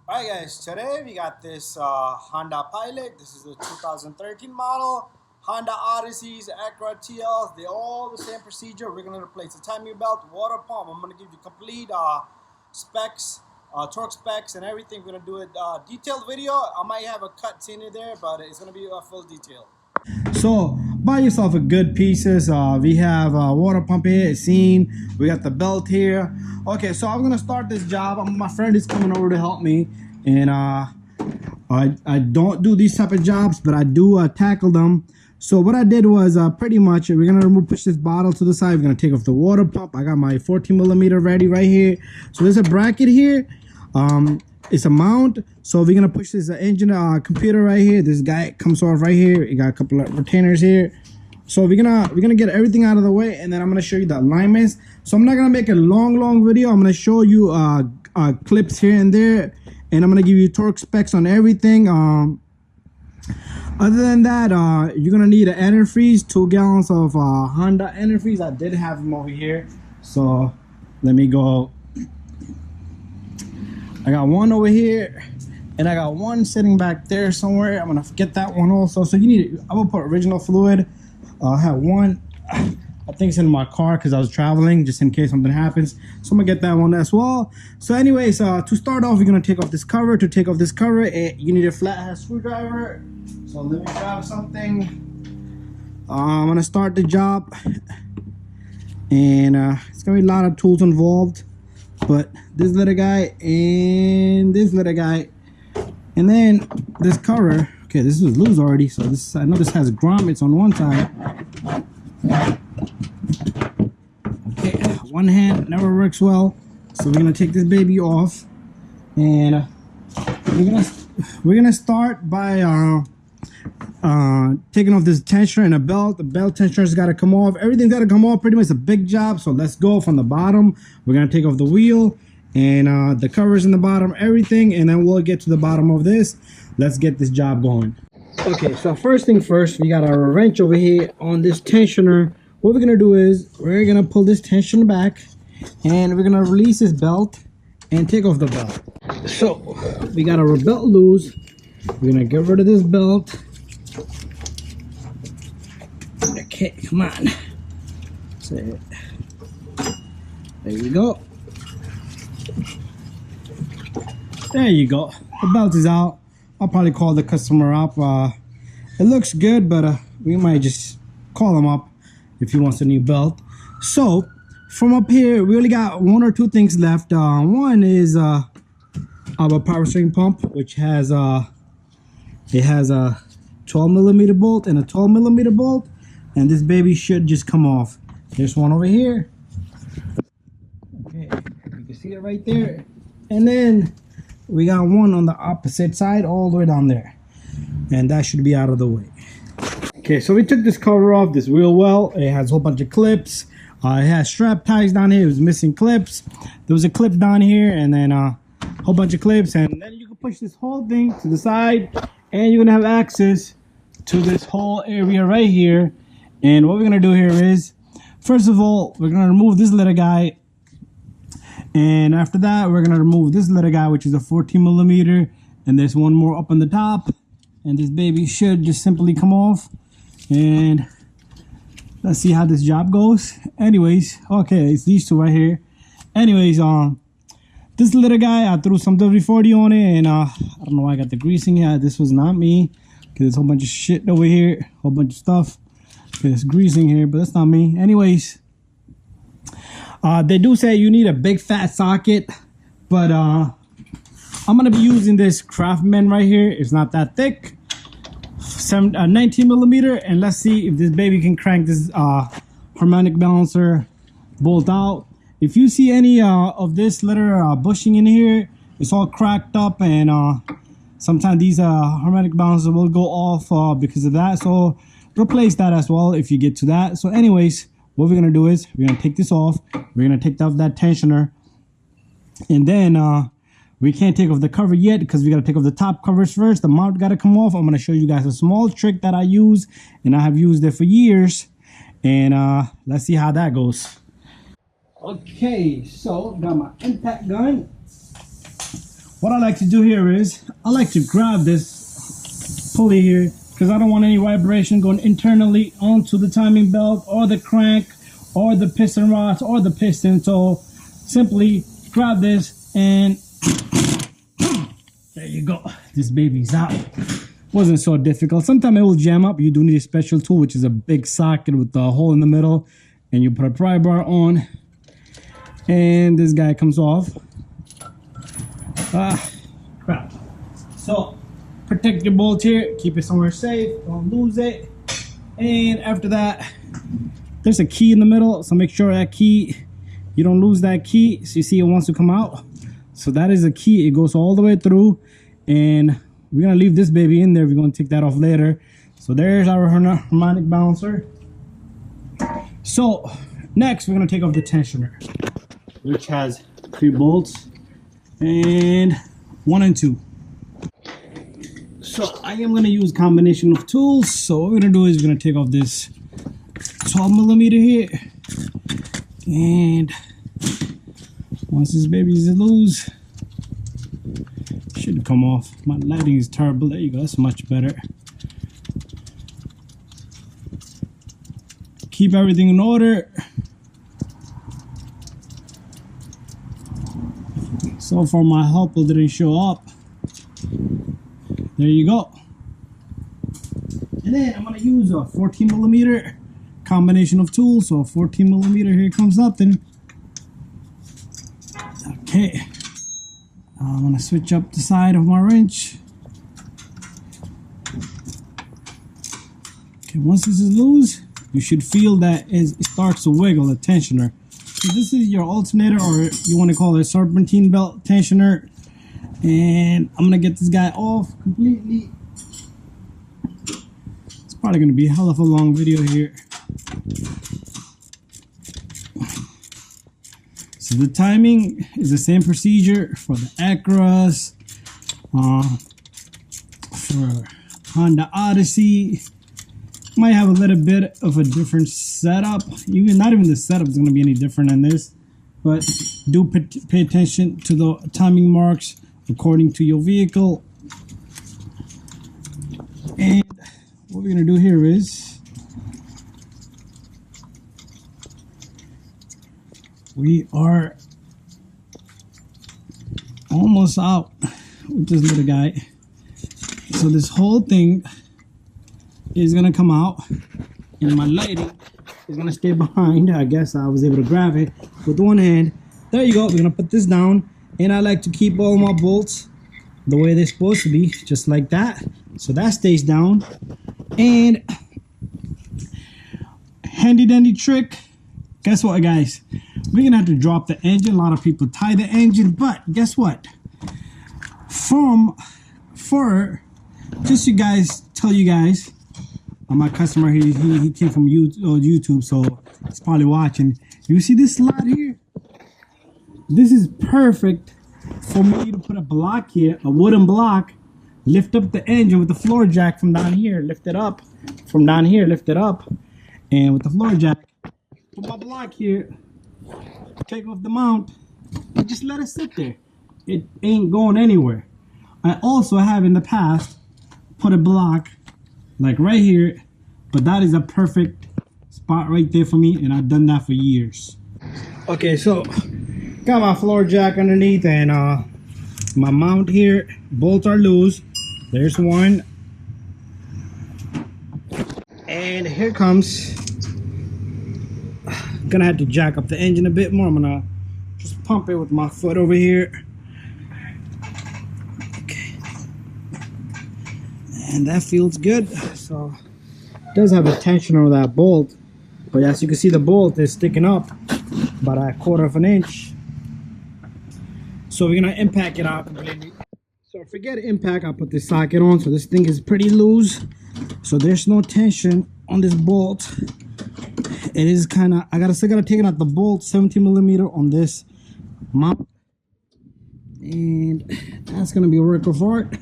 Alright guys, today we got this Honda Pilot. This is the 2013 model. Honda Odysseys, ACURA TLs, they're all the same procedure. We're going to replace the timing belt, water pump. I'm going to give you complete specs, torque specs and everything. We're going to do a detailed video. I might have a cut scene in there, but it's going to be a full detail. So buy yourself a good pieces. We have a water pump here, a scene. We got the belt here. Okay, so I'm gonna start this job. My friend is coming over to help me, and I don't do these type of jobs, but I do tackle them. So what I did was pretty much we're gonna push this bottle to the side. We're gonna take off the water pump. I got my 14mm ready right here. So there's a bracket here. It's a mount, so we're gonna push this engine computer right here. This guy comes off right here. You got a couple of retainers here. So we're gonna get everything out of the way, and then I'm gonna show you the alignments. So I'm not gonna make a long video. I'm gonna show you clips here and there, and I'm gonna give you torque specs on everything. Other than that, you're gonna need an antifreeze, 2 gallons of Honda antifreeze. I did have them over here, so let me go. I got one over here, and I got one sitting back there somewhere. I'm gonna get that one also. So you need, I will put original fluid. I have one, I think it's in my car because I was traveling, just in case something happens. So I'm gonna get that one as well. So anyways, to start off, we're gonna take off this cover. To take off this cover, you need a flathead screwdriver. So let me grab something. I'm gonna start the job, and it's gonna be a lot of tools involved. But this little guy and this little guy, and then this cover. Okay, this is loose already, so this, I know this has grommets on one side. Okay, one hand never works well, so we're gonna take this baby off, and we're gonna start by taking off this tensioner and a belt. The belt tensioner's got to come off. Everything's got to come off. Pretty much a big job. So let's go from the bottom. We're gonna take off the wheel and the covers in the bottom, everything, and then we'll get to the bottom of this. Let's get this job going. Okay, so first thing first, we got our wrench over here on this tensioner. What we're gonna do is we're gonna pull this tensioner back, and we're gonna release this belt and take off the belt. So we got our belt loose. We're gonna get rid of this belt. Okay, come on. That's it. There you go. There you go. The belt is out. I'll probably call the customer up. It looks good, but we might just call him up if he wants a new belt. So from up here, we only got 1 or 2 things left. One is our power steering pump, which has it has a 12mm bolt and a 12mm bolt, and this baby should just come off. There's one over here. Okay, you can see it right there. And then we got one on the opposite side all the way down there, and that should be out of the way. Okay, so we took this cover off this wheel well. It has a whole bunch of clips. It has strap ties down here. It was missing clips. There was a clip down here, and then a whole bunch of clips, and then you can push this whole thing to the side, and you're gonna have access to this whole area right here. And what we're gonna do here is, first of all, we're gonna remove this little guy, and after that we're gonna remove this little guy, which is a 14mm, and there's one more up on the top, and this baby should just simply come off. And let's see how this job goes. Anyways, okay, it's these two right here. Anyways, this little guy, I threw some WD-40 on it, and I don't know why I got the greasing here. This was not me, because there's a whole bunch of shit over here, whole bunch of stuff. There's greasing here, but that's not me. Anyways, they do say you need a big fat socket, but I'm gonna be using this Craftsman right here. It's not that thick, 19mm, and let's see if this baby can crank this harmonic balancer bolt out. If you see any of this little bushing in here, it's all cracked up, and sometimes these harmonic balancers will go off because of that. So replace that as well if you get to that. So anyways, what we're gonna do is we're gonna take this off. We're gonna take off that tensioner, and then we can't take off the cover yet because we gotta take off the top covers first. The mount gotta come off. I'm gonna show you guys a small trick that I use, and I have used it for years, and let's see how that goes. Okay, so got my impact gun. what I like to do here is I like to grab this pulley here because I don't want any vibration going internally onto the timing belt or the crank or the piston rods or the piston. So simply grab this and there you go. This baby's out. Wasn't so difficult. Sometimes it will jam up. You do need a special tool, which is a big socket with a hole in the middle, and you put a pry bar on and this guy comes off. Crap. So protect your bolt here, keep it somewhere safe, don't lose it. And after that, there's a key in the middle, so make sure that key, you don't lose that key. So you see it wants to come out, so that is a key. It goes all the way through, and we're gonna leave this baby in there. We're gonna take that off later. So there's our harmonic balancer. So next we're gonna take off the tensioner, which has 3 bolts, and 1 and 2. So I am going to use combination of tools. So what we're going to do is we're going to take off this 12mm here, and once this baby is loose, it should come off. My lighting is terrible. There you go, that's much better. Keep everything in order. So far my helper didn't show up. There you go. And then I'm gonna use a 14mm combination of tools. So 14mm, here comes nothing. Okay. I'm gonna switch up the side of my wrench. Okay, once this is loose, you should feel that it starts to wiggle, the tensioner. So this is your alternator, or you want to call it a serpentine belt tensioner. And I'm gonna get this guy off completely. It's probably gonna be a hell of a long video here. So the timing is the same procedure for the ACURAs, for Honda Odyssey. Might have a little bit of a different setup. Not even the setup is gonna be any different than this, but do pay attention to the timing marks according to your vehicle. And what we're gonna do here is we are almost out with this little guy. So this whole thing is gonna come out, and my lighting is gonna stay behind. I guess I was able to grab it with one hand. There you go. We're gonna put this down. And I like to keep all my bolts the way they're supposed to be, just like that. So that stays down. And handy dandy trick. Guess what, guys? We're gonna have to drop the engine. A lot of people tie the engine, but guess what? Just you guys, tell you guys, my customer, he came from YouTube, so he's probably watching. You see this slot here? This is perfect for me to put a block here, a wooden block, lift up the engine with the floor jack from down here, lift it up, from down here, lift it up, and with the floor jack, put my block here, take off the mount, and just let it sit there. It ain't going anywhere. I also have in the past put a block like right here, but that is a perfect spot right there for me, and I've done that for years. Okay, so got my floor jack underneath, and my mount here, bolts are loose. There's one, and here comes. Gonna have to jack up the engine a bit more. I'm gonna just pump it with my foot over here. Okay, and that feels good. So it does have a tensioner with that bolt, but as you can see, the bolt is sticking up about a 1/4 of an inch. So we're gonna impact it out completely. So forget impact, I'll put this socket on. So this thing is pretty loose, so there's no tension on this bolt. It is kind of, still gotta take out the bolt, 17mm on this mount, and that's gonna be a work of art.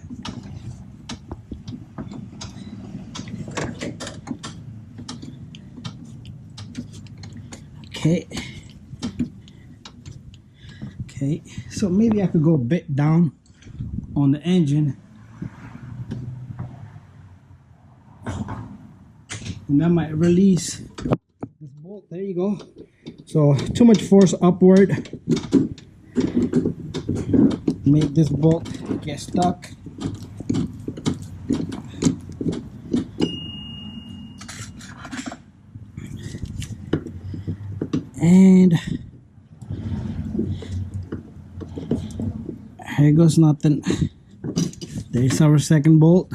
Okay. Okay, so maybe I could go a bit down on the engine, and that might release this bolt. There you go. So too much force upward, make this bolt get stuck. And here goes nothing. There's our second bolt.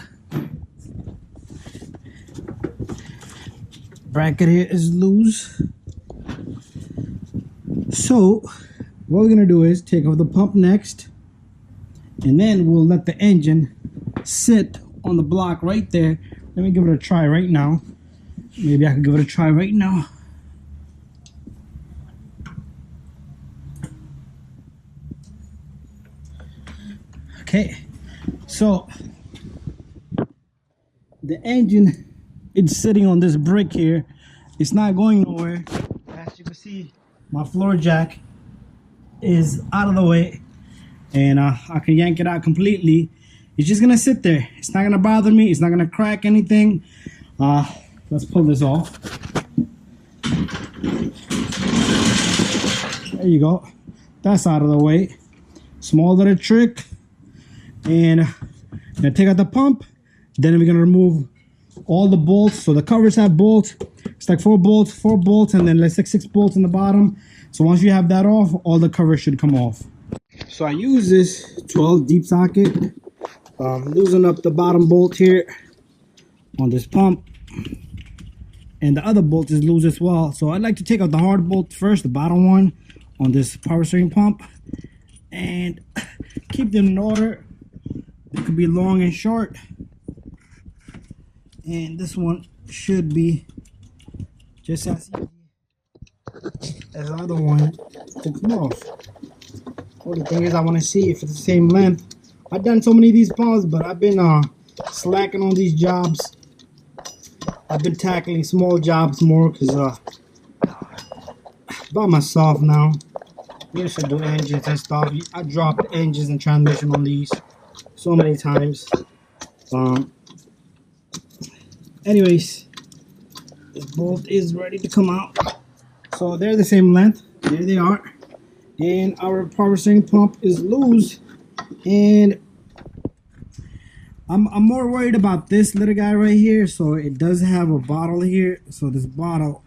Bracket here is loose. So what we're gonna do is take off the pump next, and then we'll let the engine sit on the block right there. Let me give it a try right now. Maybe I can give it a try right now. Okay, so the engine is sitting on this brick here. It's not going nowhere. As you can see, my floor jack is out of the way, and I can yank it out completely. It's just gonna sit there. It's not gonna bother me. It's not gonna crack anything. Let's pull this off. There you go. That's out of the way. Small little trick. And gonna take out the pump. Then we're gonna remove all the bolts. So the covers have bolts. It's like four bolts, and then let's like 6 bolts in the bottom. So once you have that off, all the covers should come off. So I use this 12 deep socket. Loosen up the bottom bolt here on this pump, and the other bolt is loose as well. So I'd like to take out the hard bolt first, the bottom one on this power steering pump, and keep them in order. It could be long and short, and this one should be just as easy as the other one to come off. Well, the thing is, I want to see if it's the same length. I've done so many of these pumps, but I've been slacking on these jobs. I've been tackling small jobs more because by myself now. You should do engines and stuff. I dropped engines and transmission on these so many times. Anyways, this bolt is ready to come out. So they're the same length. There they are. And our power steering pump is loose. And I'm more worried about this little guy right here. So it does have a bottle here. So this bottle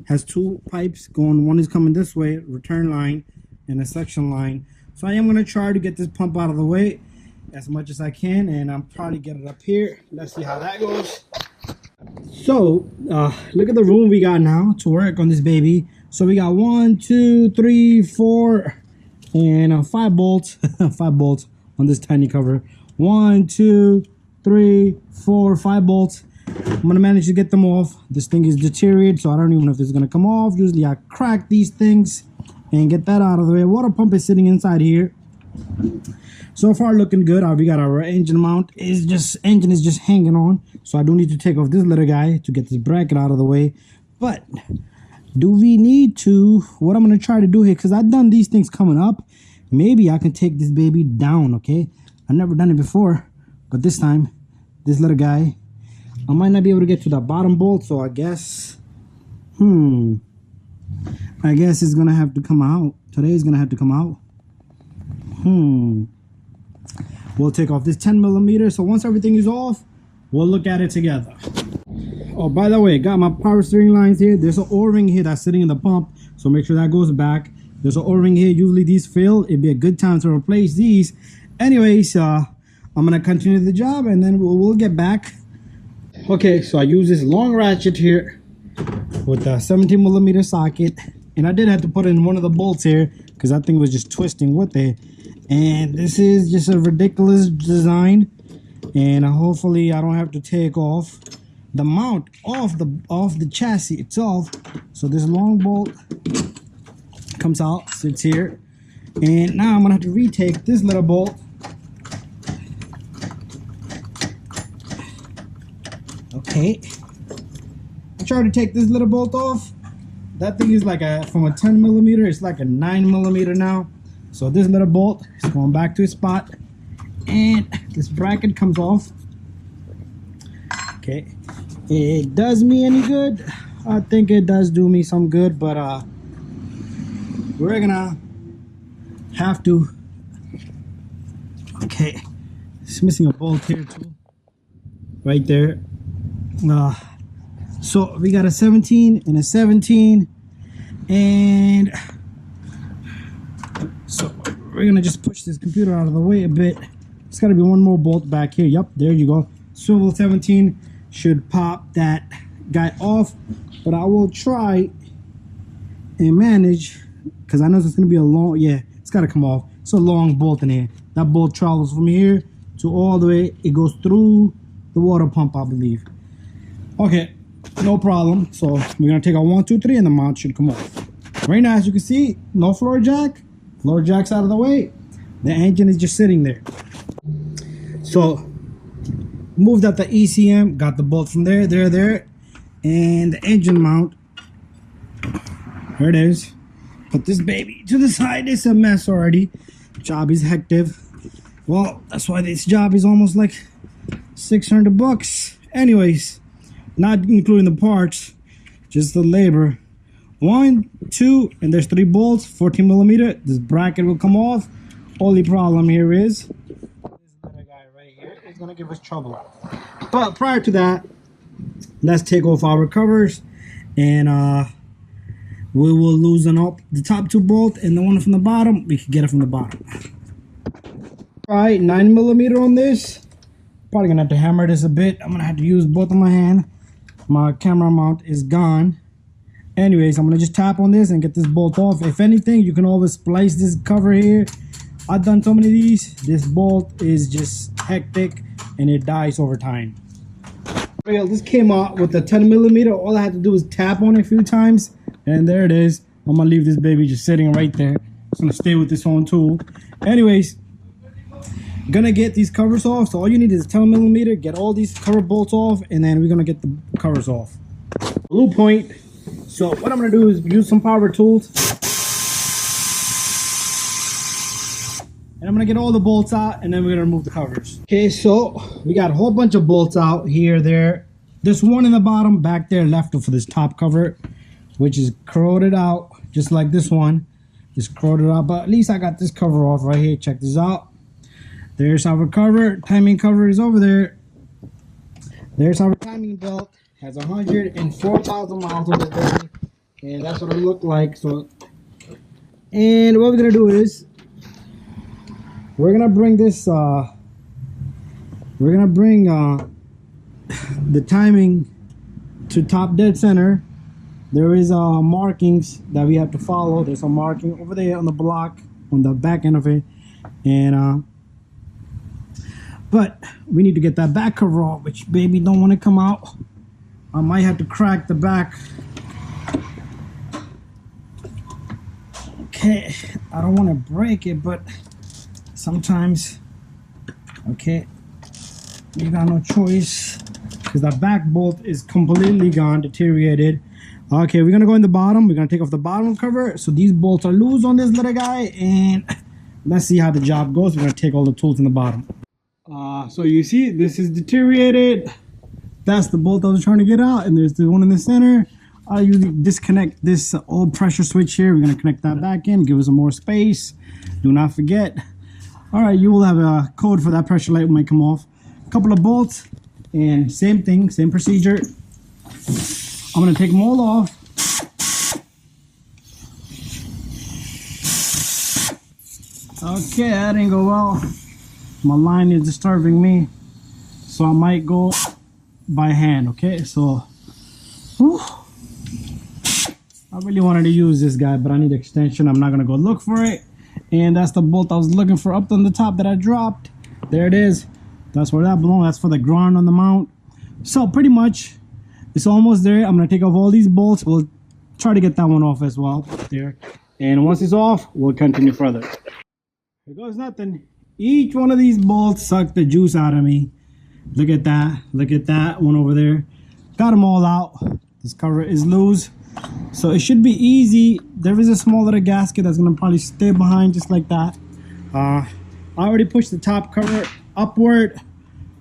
has 2 pipes going. One is coming this way, return line, and a suction line. So I am going to try to get this pump out of the way as much as I can, and I'm probably get it up here. Let's see how that goes. So look at the room we got now to work on this baby. So we got 1, 2, 3, 4, and 5 bolts. 5 bolts on this tiny cover. 1, 2, 3, 4, 5 bolts. I'm gonna manage to get them off. This thing is deteriorated, so I don't even know if it's gonna come off. Usually I crack these things and get that out of the way. Water pump is sitting inside here. So far looking good. We got our engine mount. Engine is just hanging on. So I do need to take off this little guy to get this bracket out of the way. But do we need to? What I'm gonna try to do here, because I've done these things coming up. Maybe I can take this baby down. Okay, I've never done it before, but this time, this little guy, I might not be able to get to the bottom bolt. So I guess, I guess it's gonna have to come out. Today's gonna have to come out. We'll take off this 10 millimeters. So once everything is off, we'll look at it together. Oh, by the way, got my power steering lines here. There's an O-ring here that's sitting in the pump, so make sure that goes back. There's an O-ring here. Usually these fail. It'd be a good time to replace these. Anyways, I'm gonna continue the job and then we'll get back. Okay, so I use this long ratchet here with a 17 millimeter socket, and I did have to put in one of the bolts here because that thing was just twisting with it. And this is just a ridiculous design, and hopefully I don't have to take off the mount off the chassis itself. So this long bolt comes out, sits here, and now I'm gonna have to retake this little bolt. Okay, I tried to take this little bolt off. That thing is like from a 10 millimeter, it's like a 9 millimeter now. So this little bolt is going back to its spot, and this bracket comes off. Okay, it does me any good? I think it does do me some good, but we're gonna have to. Okay, it's missing a bolt here too, right there. So we got a 17 and a 17, and so we're gonna just push this computer out of the way a bit. It's gotta be one more bolt back here. Yep, there you go. Swivel 17 should pop that guy off, but I will try and manage, because I know it's gonna be a long, yeah, it's gotta come off. It's a long bolt in here. That bolt travels from here to all the way. It goes through the water pump, I believe. Okay, no problem. So we're gonna take our 1, 2, 3, and the mount should come off. Right now, as you can see, no floor jack. Floor jack's out of the way. The engine is just sitting there. So moved out the ECM, got the bolt from there, and the engine mount. There it is. Put this baby to the side. It's a mess already. Job is hectic. Well, that's why this job is almost like 600 bucks. Anyways, not including the parts, just the labor. 1, 2, and there's 3 bolts, 14 millimeter. This bracket will come off. Only problem here is this little guy right here is gonna give us trouble. But prior to that, let's take off our covers, and we will loosen up the top 2 bolts, and the one from the bottom, we can get it from the bottom. All right, 9 millimeter on this. Probably gonna have to hammer this a bit. I'm gonna have to use both of my hands. My camera mount is gone. Anyways, I'm gonna just tap on this and get this bolt off. If anything, you can always splice this cover here. I've done so many of these. This bolt is just hectic and it dies over time. This came out with a 10 millimeter. All I had to do was tap on it a few times, and there it is. I'm gonna leave this baby just sitting right there. It's gonna stay with this own tool. Anyways, gonna get these covers off. So all you need is a 10 millimeter. Get all these cover bolts off, and then we're gonna get the covers off. Blue point. So what I'm gonna do is use some power tools, and I'm gonna get all the bolts out, and then we're gonna remove the covers. Okay, so we got a whole bunch of bolts out here, there. There's one in the bottom back there left for this top cover, which is corroded out, just like this one. It's corroded out, but at least I got this cover off right here. Check this out. There's our cover. Timing cover is over there. There's our timing belt. Has 104,000 miles on it, and that's what it looked like. So, and what we're gonna do is we're gonna bring this. We're gonna bring the timing to top dead center. There is markings that we have to follow. There's a marking over there on the block on the back end of it, and but we need to get that back cover off, which baby don't want to come out. I might have to crack the back. Okay, I don't want to break it, but sometimes, okay, you got no choice, because that back bolt is completely gone, deteriorated. Okay, we're gonna go in the bottom. We're gonna take off the bottom cover. So these bolts are loose on this little guy, and let's see how the job goes. We're gonna take all the tools in the bottom. So you see, this is deteriorated. That's the bolt I was trying to get out, and there's the one in the center. I usually disconnect this old pressure switch here. We're gonna connect that back in, give us some more space. Do not forget. All right, you will have a code for that pressure light when it come off. A couple of bolts, and same thing, same procedure. I'm gonna take them all off. Okay, that didn't go well. My line is disturbing me, so I might go by hand. Okay, so whew, I really wanted to use this guy, but I need extension. I'm not gonna go look for it, and that's the bolt I was looking for up on the top that I dropped. There it is. That's where that belongs. That's for the ground on the mount. So pretty much it's almost there. I'm gonna take off all these bolts. We'll try to get that one off as well there, and once it's off, we'll continue further. Here goes nothing. Each one of these bolts sucked the juice out of me. Look at that. Look at that one over there. Got them all out. This cover is loose, so it should be easy. There is a small little gasket that's gonna probably stay behind just like that. I already pushed the top cover upward,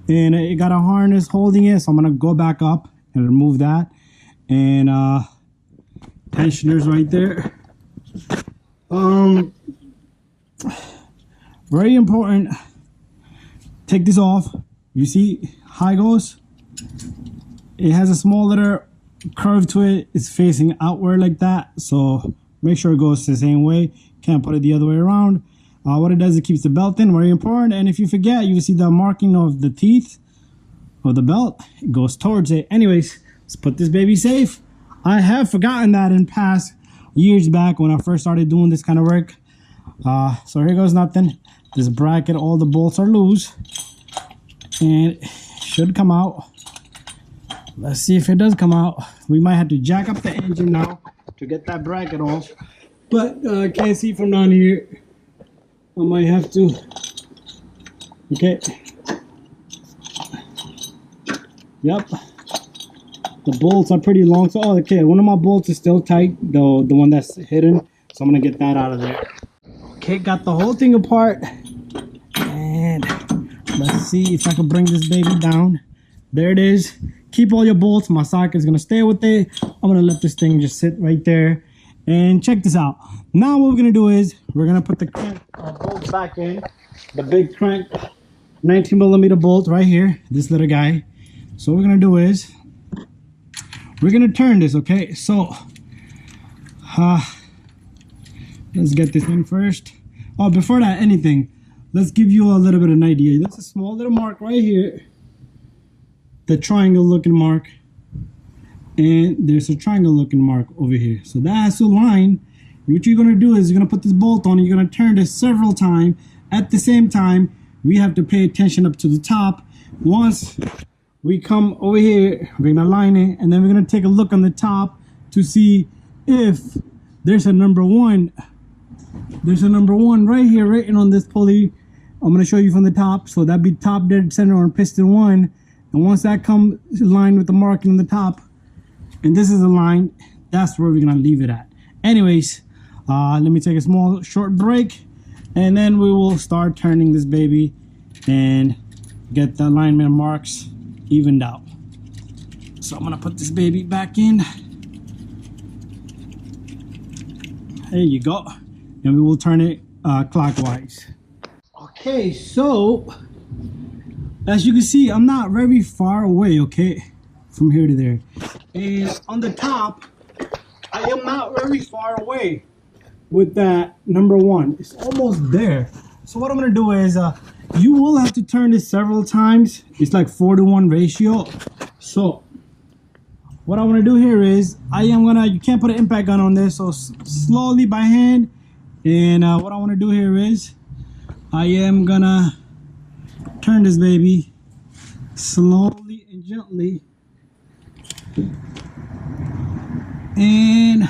and it got a harness holding it, so I'm gonna go back up and remove that. And tensioners right there. Very important, take this off. You see how it goes? It has a small little curve to it. It's facing outward like that, so make sure it goes the same way. Can't put it the other way around. What it does, it keeps the belt in, very important. And if you forget, you see the marking of the teeth of the belt, it goes towards it. Anyways, let's put this baby safe. I have forgotten that in past years back when I first started doing this kind of work. So here goes nothing. This bracket, all the bolts are loose, and it should come out. Let's see if it does come out. We might have to jack up the engine now to get that bracket off, but I can't see from down here. I might have to. Okay. Yep. The bolts are pretty long. So, okay, one of my bolts is still tight, the one that's hidden. So I'm gonna get that out of there. Okay, got the whole thing apart, and let's see if I can bring this baby down. There it is. Keep all your bolts. My socket is gonna stay with it. I'm gonna let this thing just sit right there. And check this out. Now what we're gonna do is we're gonna put the crank bolt back in. The big crank 19mm bolt right here. This little guy. So what we're gonna do is we're gonna turn this. Okay, so let's get this in first. Oh, before that, let's give you a little bit of an idea. That's a small little mark right here, the triangle looking mark, and there's a triangle looking mark over here. So that's a line. What you're gonna do is you're gonna put this bolt on, and you're gonna turn this several times. At the same time, we have to pay attention up to the top. Once we come over here, we're gonna line it, and then we're gonna take a look on the top to see if there's a number one. There's a number one right here written on this pulley. I'm gonna show you from the top. So that'd be top dead center on piston 1. And once that comes in line with the marking on the top, and this is a line, that's where we're gonna leave it at. Anyways, let me take a small short break, and then we will start turning this baby and get the alignment marks evened out. So I'm gonna put this baby back in. There you go. And we will turn it clockwise. Okay, so as you can see, I'm not very far away, okay, from here to there. And on the top, I am not very far away with that number one. It's almost there. So what I'm gonna do is, you will have to turn this several times. It's like 4-to-1 ratio. So what I wanna do here is, you can't put an impact gun on this, so slowly by hand. And what I want to do here is I am gonna turn this baby slowly and gently, and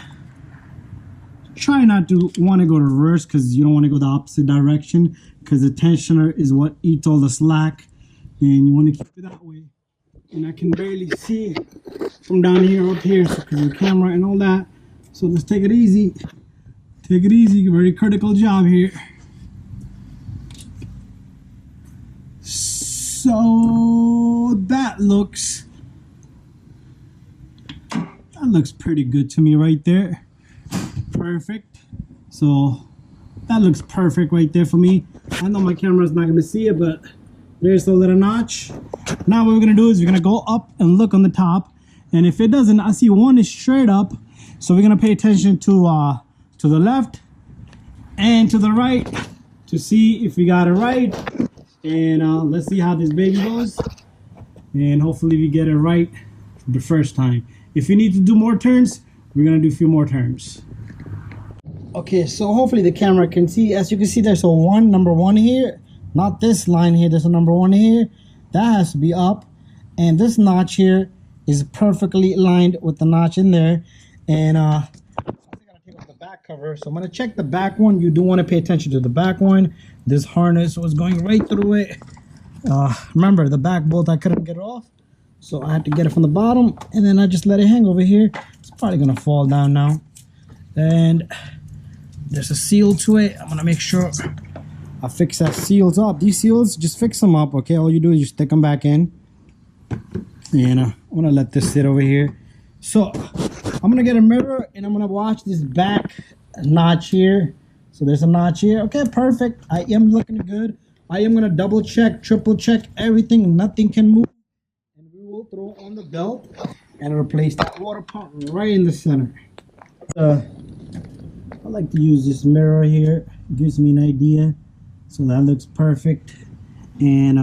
try not to want to go to reverse, because you don't want to go the opposite direction, because the tensioner is what eats all the slack, and you want to keep it that way. And I can barely see from down here up here because of the camera and all that. So let's take it easy. Take it easy, very critical job here. So that looks pretty good to me right there. Perfect. So that looks perfect right there for me. I know my camera's not gonna see it, but there's a little notch. Now what we're gonna do is we're gonna go up and look on the top, and if it doesn't, I see one is straight up, so we're gonna pay attention to the left and to the right to see if we got it right. And let's see how this baby goes, and hopefully we get it right the first time. If you need to do more turns, we're gonna do a few more turns. Okay, so hopefully the camera can see. As you can see, there's a number one here, not this line here. There's a number one here that has to be up, and this notch here is perfectly aligned with the notch in there. And I gotta take off the back cover, so I'm gonna check the back one. You do want to pay attention to the back one. This harness was going right through it. Remember, the back bolt, I couldn't get it off, so I had to get it from the bottom, and then I just let it hang over here. It's probably gonna fall down now. And there's a seal to it. I'm gonna make sure I fix that seals up. These seals, just fix them up, okay? All you do is you stick them back in. And I'm gonna let this sit over here. So I'm gonna get a mirror and I'm gonna watch this back notch here. So there's a notch here. Okay, perfect. I am looking good. I am gonna double check, triple check everything. Nothing can move. And we will throw on the belt and replace that water pump right in the center. I like to use this mirror here. It gives me an idea. So that looks perfect. And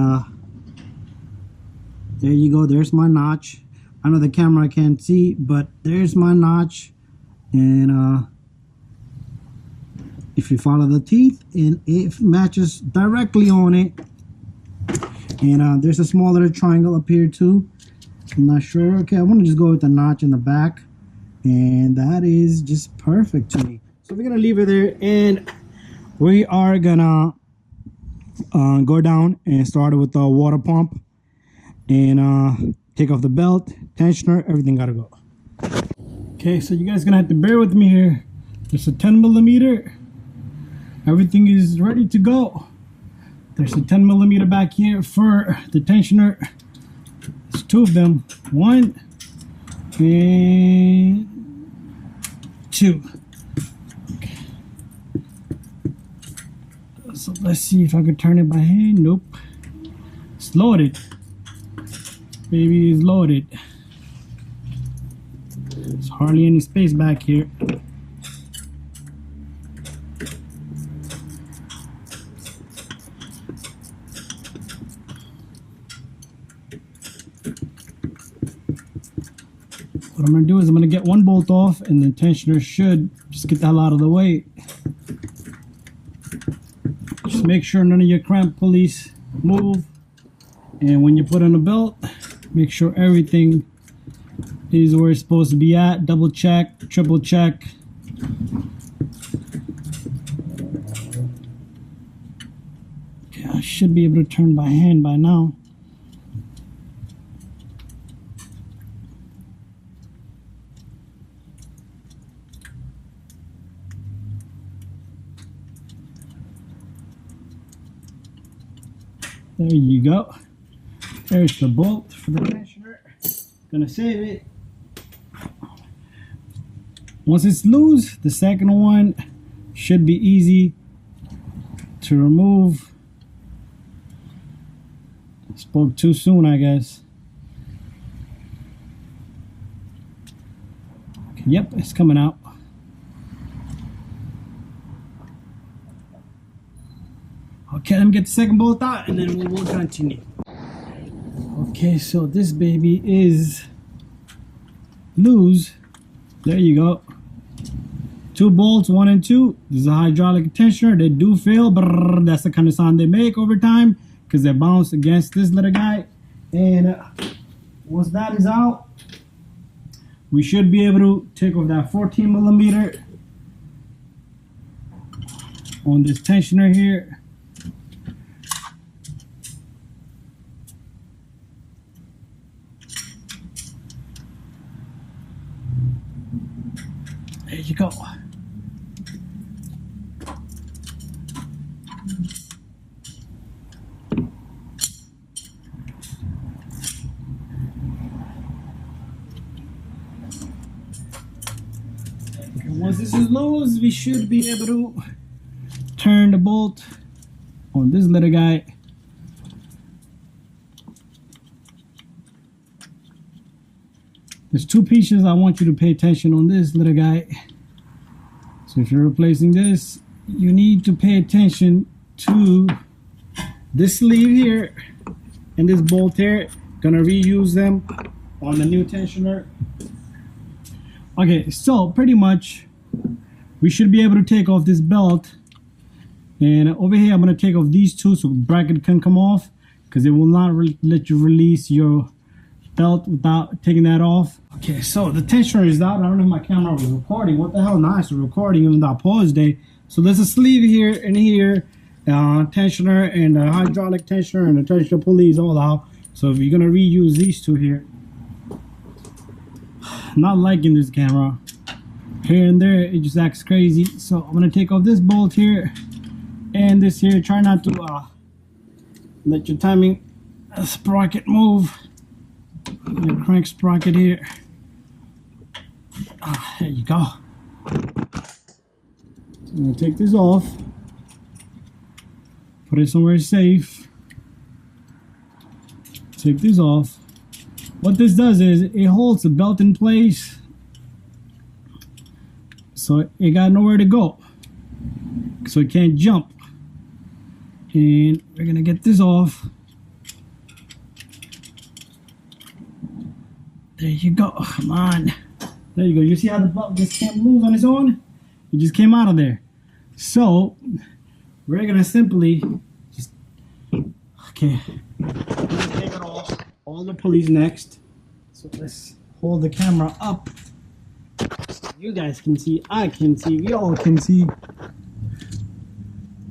there you go. There's my notch. I know the camera can't see, but there's my notch. And if you follow the teeth, and it matches directly on it. And there's a small little triangle up here too. I'm not sure. Okay, I want to just go with the notch in the back, and that is just perfect to me. So we're gonna leave it there, and we are gonna go down and start with the water pump, and take off the belt, tensioner, everything gotta go. Okay, so you guys gonna have to bear with me here. There's a 10mm. Everything is ready to go. There's a 10mm back here for the tensioner. There's two of them. One and two. Okay. So let's see if I can turn it by hand. Nope. It's loaded. Baby is loaded. There's hardly any space back here. What I'm going to do is I'm going to get one bolt off, and the tensioner should just get the hell out of the way. Just make sure none of your cramp pulleys move. And when you put on the belt, make sure everything is where it's supposed to be at. Double check, triple check. Okay, I should be able to turn by hand by now. There you go. There's the bolt for the tensioner. Gonna save it. Once it's loose, the second one should be easy to remove. Spoke too soon, I guess. Okay, yep, it's coming out. Okay, let me get the second bolt out and then we will continue. Okay, so this baby is loose. There you go. Two bolts, 1 and 2. This is a hydraulic tensioner. They do fail, but that's the kind of sound they make over time because they bounce against this little guy. And once that is out, we should be able to take off that 14mm on this tensioner here. There you go. Once this is loose, we should be able to turn the bolt on this little guy. There's two pieces I want you to pay attention on this little guy. So if you're replacing this, you need to pay attention to this sleeve here and this bolt here. Gonna reuse them on the new tensioner. Okay, so pretty much we should be able to take off this belt, and over here I'm gonna take off these two so bracket can come off, because it will not let you release your belt without taking that off. Okay, so the tensioner is out. I don't know if my camera was recording. What the hell? Nice, it's recording even though I paused it. So there's a sleeve here and here, tensioner and a hydraulic tensioner and a tensioner pulley is all out. So if you're gonna reuse these two here, not liking this camera. Here and there, it just acts crazy. So I'm gonna take off this bolt here, And this here, try not to let your timing sprocket move. Your crank sprocket here. There you go. I'm gonna take this off, put it somewhere safe. Take this off. What this does is it holds the belt in place, so it got nowhere to go, so it can't jump. And we're gonna get this off. There you go. Come on. There you go. You see how the belt just can't move on its own? It just came out of there. So we're gonna simply just take it off. All the pulleys next. So let's hold the camera up. So you guys can see, I can see, we all can see.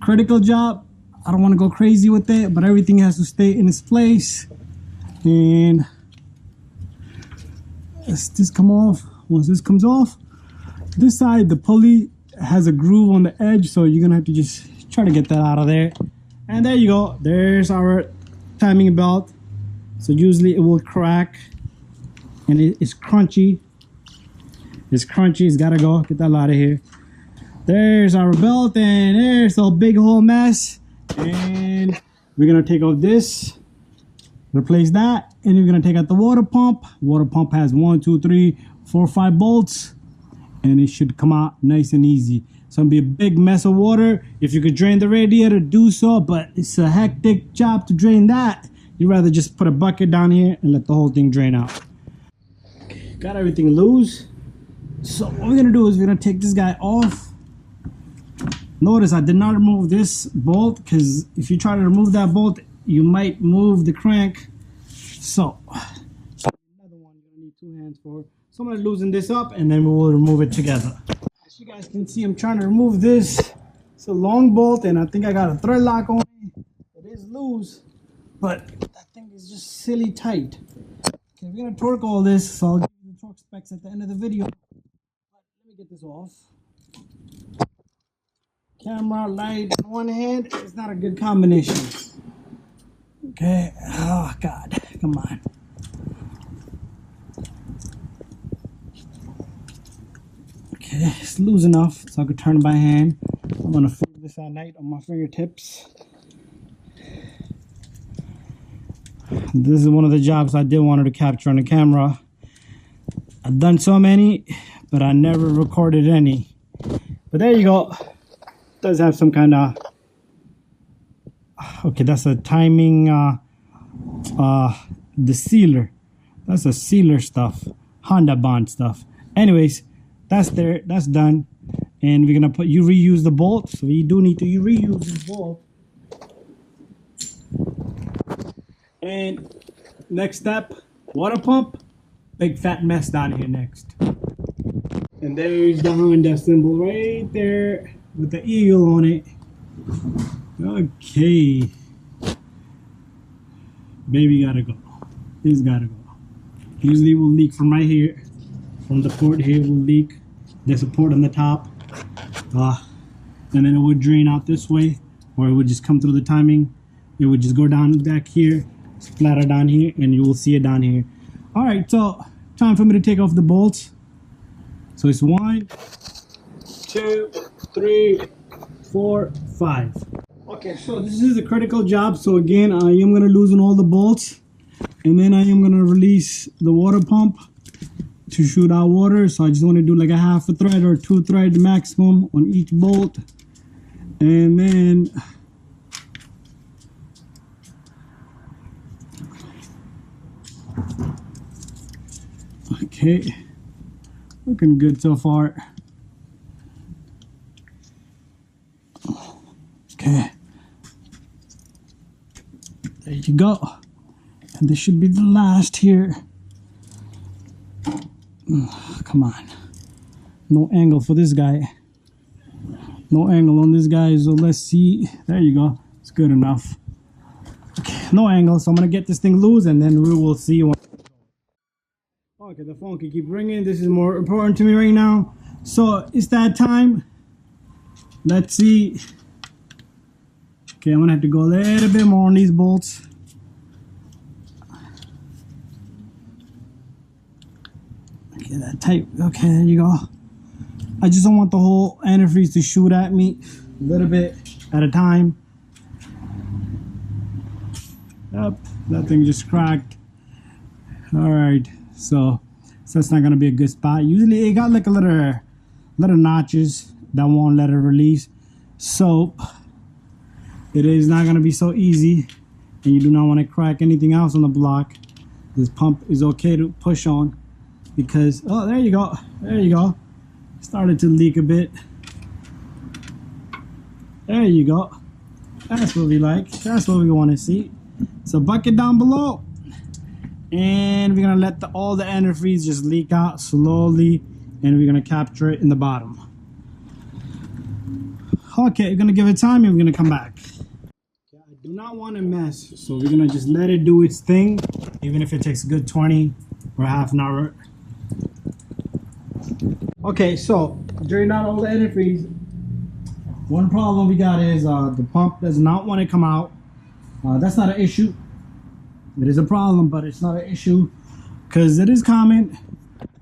Critical job. I don't want to go crazy with it, but everything has to stay in its place. And let's this come off. Once this comes off, this side the pulley has a groove on the edge, so you're gonna have to just try to get that out of there. And there you go. There's our timing belt. So usually it will crack, and it's crunchy. It's crunchy. It's gotta go. Get that out of here. There's our belt, and there's a big whole mess. And we're gonna take off this, replace that, and we're gonna take out the water pump. Water pump has 1, 2, 3, 4, 5 bolts, and it should come out nice and easy. It's gonna be a big mess of water. If you could drain the radiator, do so, but it's a hectic job to drain that. You'd rather just put a bucket down here and let the whole thing drain out. Okay, got everything loose. So what we're gonna do is we're gonna take this guy off. Notice I did not remove this bolt, because if you try to remove that bolt, you might move the crank. So another one you're gonna need 2 hands for. So I'm gonna loosen this up and then we will remove it together. As you guys can see, I'm trying to remove this. It's a long bolt, and I think I got a thread lock on it. It is loose, but that thing is just silly tight. Okay, we're gonna torque all this, so I'll give you the torque specs at the end of the video. But let me get this off. Camera, light in one hand, it's not a good combination. Okay, oh God, come on. Okay, it's loose enough so I could turn it by hand. I'm gonna feel this at night on my fingertips. This is one of the jobs I did want to capture on the camera. I've done so many, but I never recorded any. But there you go. Does have some kind of, okay, that's a timing, the sealer. That's a sealer stuff, Honda Bond stuff. Anyways, that's there, that's done. And we're gonna you reuse the bolt, so you do need to reuse this bolt. And next step, water pump. Big fat mess down here next. And there's the Honda symbol right there with the eagle on it. Okay. Baby gotta go. This gotta go. Usually it will leak from right here. From the port here, it will leak. There's a port on the top. And then it would drain out this way, or it would just come through the timing. It would just go down back here, splatter down here, and you will see it down here. All right, so time for me to take off the bolts. So it's 1, 2, 3, 4, 5. Okay, so this is a critical job. So again, I am going to loosen all the bolts, and then I am going to release the water pump to shoot out water. So I just want to do like a half a thread or 2 thread maximum on each bolt. And then okay, looking good so far. Okay, there you go. And this should be the last here. Come on, no angle for this guy. No angle on this guy, so let's see. There you go, it's good enough. Okay, no angle, so I'm gonna get this thing loose and then we will see. Okay, the phone can keep ringing. This is more important to me right now. So it's that time. Let's see Okay, I'm gonna have to go a little bit more on these bolts. Okay, that tight. Okay, there you go. I just don't want the whole antifreeze to shoot at me. A little bit at a time. Yep, that thing just cracked. All right, so that's not gonna be a good spot. Usually it got like a little notches that won't let it release. So it is not gonna be so easy, and you do not want to crack anything else on the block. This pump is okay to push on because, oh, there you go, there you go. Started to leak a bit. There you go. That's what we like. That's what we want to see. So bucket down below, and we're gonna let all the antifreeze just leak out slowly, and we're gonna capture it in the bottom. Okay, we're gonna give it time and we're gonna come back. Okay, I do not want to mess, so we're gonna just let it do its thing, even if it takes a good 20 or half an hour. Okay, so during out all the antifreeze, one problem we got is the pump does not want to come out. That's not an issue. It is a problem, but it's not an issue because it is common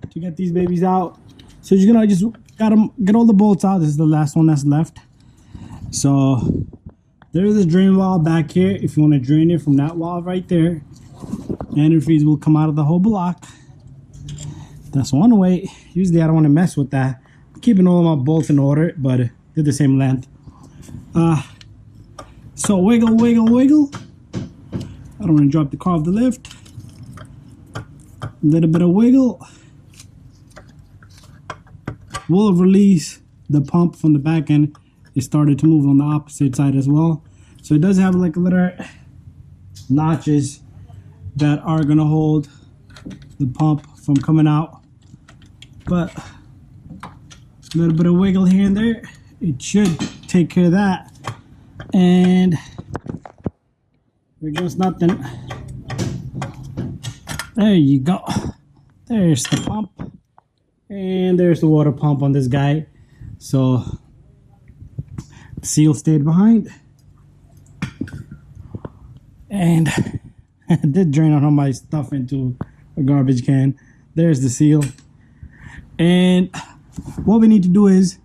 to get these babies out. So you're gonna just gotta get all the bolts out. This is the last one that's left. So there is a drain valve back here. If you want to drain it from that valve right there, antifreeze will come out of the whole block. That's one way. Usually I don't want to mess with that. I'm keeping all of my bolts in order, but they're the same length. So wiggle, wiggle, wiggle. I don't want to drop the car off the lift. A little bit of wiggle. Will release the pump from the back end. It started to move on the opposite side as well. So it does have like a little notches that are gonna hold the pump from coming out. But a little bit of wiggle here and there, it should take care of that. And there goes nothing. There you go. There's the pump. And there's the water pump on this guy. So the seal stayed behind. And I did drain out all my stuff into a garbage can. There's the seal. And what we need to do is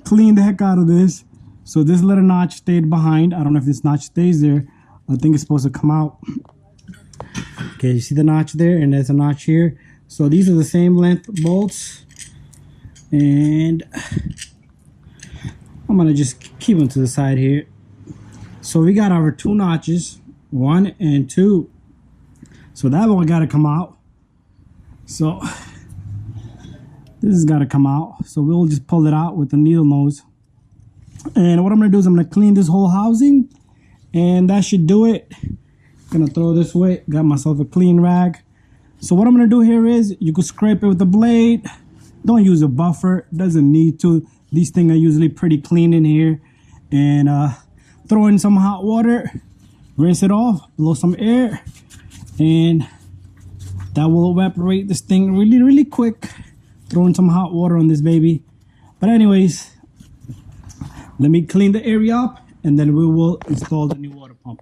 clean the heck out of this. So this little notch stayed behind. I don't know if this notch stays there. I think it's supposed to come out. Okay, you see the notch there, and there's a notch here. So these are the same length bolts. And I'm gonna just keep them to the side here. So we got our two notches, 1 and 2. So that one gotta come out. So this has gotta come out. So we'll just pull it out with the needle nose. And what I'm gonna do is I'm gonna clean this whole housing, and that should do it. Gonna throw this away. Got myself a clean rag. So what I'm gonna do here is you can scrape it with the blade. Don't use a buffer, doesn't need to. These things are usually pretty clean in here. And throw in some hot water, rinse it off, blow some air, and that will evaporate this thing really, really quick. Throw in some hot water on this baby. But anyways, let me clean the area up, and then we will install the new water pump.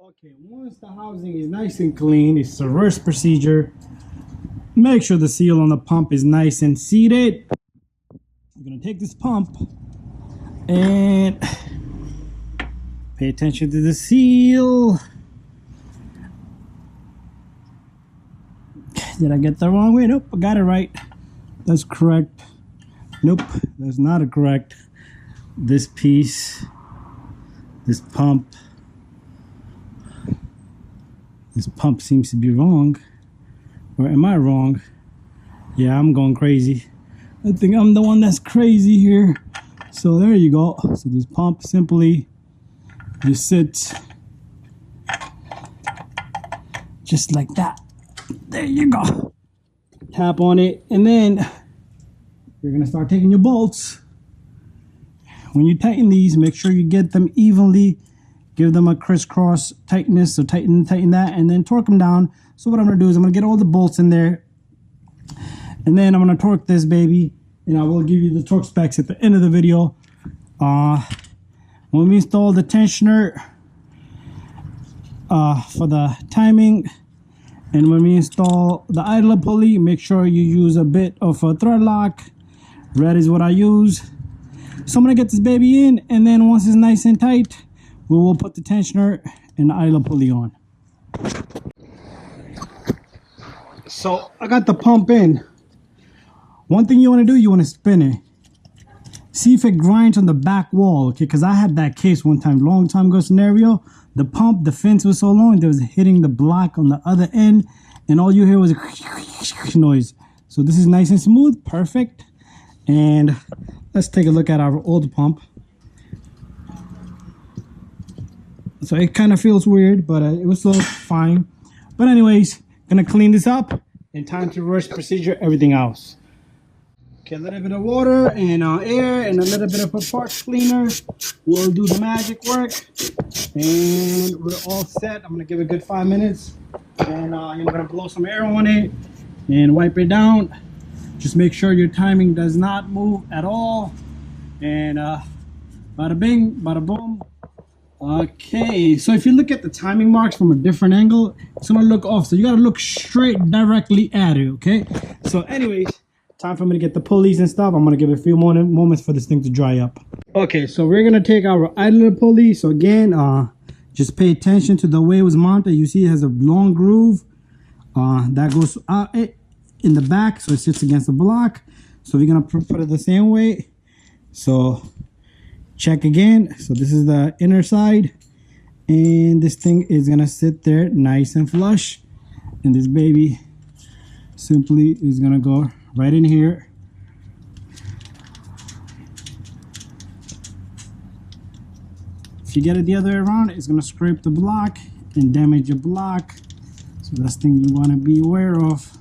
Okay, once the housing is nice and clean, it's a reverse procedure. Make sure the seal on the pump is nice and seated. We're gonna take this pump and pay attention to the seal. Did I get the wrong way? Nope, I got it right. That's correct. Nope, that's not correct. This piece, this pump seems to be wrong. Or am I wrong? Yeah, I'm going crazy. I think I'm the one that's crazy here. So there you go. So this pump simply just sits just like that. There you go. Tap on it, and then you're gonna start taking your bolts. When you tighten these, make sure you get them evenly. Give them a crisscross tightness. So tighten that, and then torque them down. So what I'm gonna do is I'm gonna get all the bolts in there, and then I'm gonna torque this baby, and I will give you the torque specs at the end of the video. When we install the tensioner, for the timing. And when we install the idler pulley, make sure you use a bit of a thread lock. Red is what I use. So I'm gonna get this baby in, and then once it's nice and tight, we will put the tensioner and the idler pulley on. So I got the pump in. One thing you want to do, you want to spin it. See if it grinds on the back wall, okay? Because I had that case one time, long time ago scenario. The pump, the fence was so long, it was hitting the block on the other end, and all you hear was a noise. So this is nice and smooth, perfect. And let's take a look at our old pump. So it kind of feels weird, but it was still fine. But anyways, gonna clean this up, and time to reverse procedure everything else. Okay, a little bit of water and air and a little bit of a parts cleaner will do the magic work. And we're all set. I'm gonna give it a good 5 minutes, and I'm gonna blow some air on it and wipe it down. Just make sure your timing does not move at all. And bada bing, bada boom. Okay, so if you look at the timing marks from a different angle, it's gonna look off. So you gotta look straight directly at it, okay? So anyways, time for me to get the pulleys and stuff. I'm gonna give it a few more moments for this thing to dry up. Okay, so we're gonna take our idler pulley. So again, just pay attention to the way it was mounted. You see it has a long groove that goes out in the back, so it sits against the block. So we're gonna put it the same way. So check again. So this is the inner side, and this thing is gonna sit there nice and flush, and this baby simply is gonna go right in here. If you get it the other way around, it's gonna scrape the block and damage your block. So that's the thing you wanna be aware of.